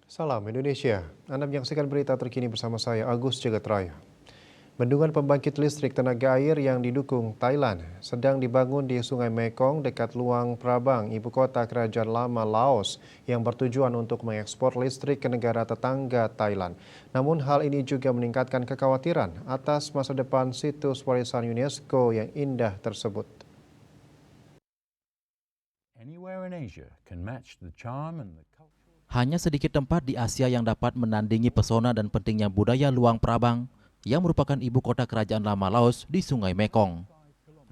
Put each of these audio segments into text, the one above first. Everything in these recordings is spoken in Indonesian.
Salam Indonesia. Anda menyaksikan berita terkini bersama saya Agus Jagatraya. Bendungan pembangkit listrik tenaga air yang didukung Thailand sedang dibangun di Sungai Mekong dekat Luang Prabang, ibu kota kerajaan lama Laos, yang bertujuan untuk mengekspor listrik ke negara tetangga Thailand. Namun hal ini juga meningkatkan kekhawatiran atas masa depan situs warisan UNESCO yang indah tersebut. Anywhere in Asia can match the charm and the culture. Hanya sedikit tempat di Asia yang dapat menandingi pesona dan pentingnya budaya Luang Prabang yang merupakan ibu kota kerajaan lama Laos di Sungai Mekong.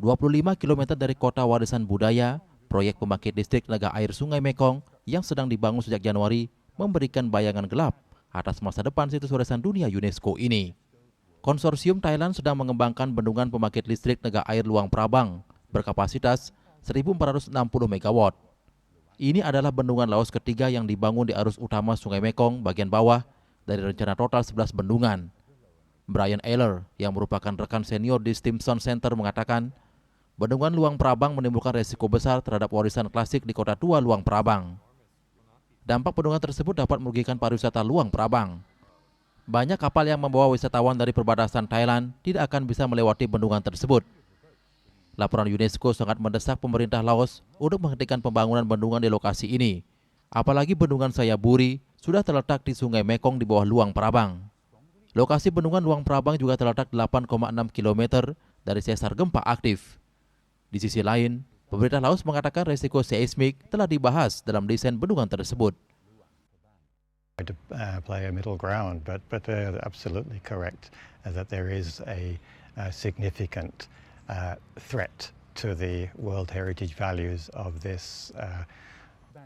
25 km dari kota warisan budaya, proyek pembangkit listrik tenaga air Sungai Mekong yang sedang dibangun sejak Januari memberikan bayangan gelap atas masa depan situs warisan dunia UNESCO ini. Konsorsium Thailand sedang mengembangkan bendungan pembangkit listrik tenaga air Luang Prabang berkapasitas 1.460 MW. Ini adalah bendungan Laos ketiga yang dibangun di arus utama Sungai Mekong bagian bawah dari rencana total 11 bendungan. Brian Ayler, yang merupakan rekan senior di Stimson Center, mengatakan bendungan Luang Prabang menimbulkan resiko besar terhadap warisan klasik di kota tua Luang Prabang. Dampak bendungan tersebut dapat merugikan pariwisata Luang Prabang. Banyak kapal yang membawa wisatawan dari perbatasan Thailand tidak akan bisa melewati bendungan tersebut. Laporan UNESCO sangat mendesak pemerintah Laos untuk menghentikan pembangunan bendungan di lokasi ini. Apalagi bendungan Sayaburi sudah terletak di Sungai Mekong di bawah Luang Prabang. Lokasi bendungan Luang Prabang juga terletak 8,6 km dari sesar gempa aktif. Di sisi lain, pemerintah Laos mengatakan resiko seismik telah dibahas dalam desain bendungan tersebut. Play a middle ground, but they're absolutely correct that there is a significant threat to the World Heritage values of this.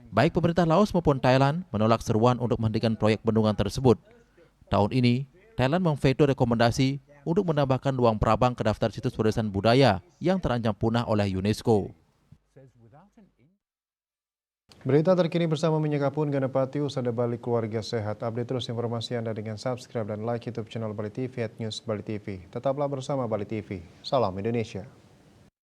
Baik pemerintah Laos maupun Thailand menolak seruan untuk menghentikan proyek bendungan tersebut. Tahun ini, Thailand memveto rekomendasi untuk menambahkan Luang Prabang ke daftar situs warisan budaya yang terancam punah oleh UNESCO. Berita terkini bersama Minyak Kapun Ganapati, Usada Bali Keluarga Sehat. Update terus informasi Anda dengan subscribe dan like YouTube channel Bali TV @News Bali TV. Tetaplah bersama Bali TV. Salam Indonesia.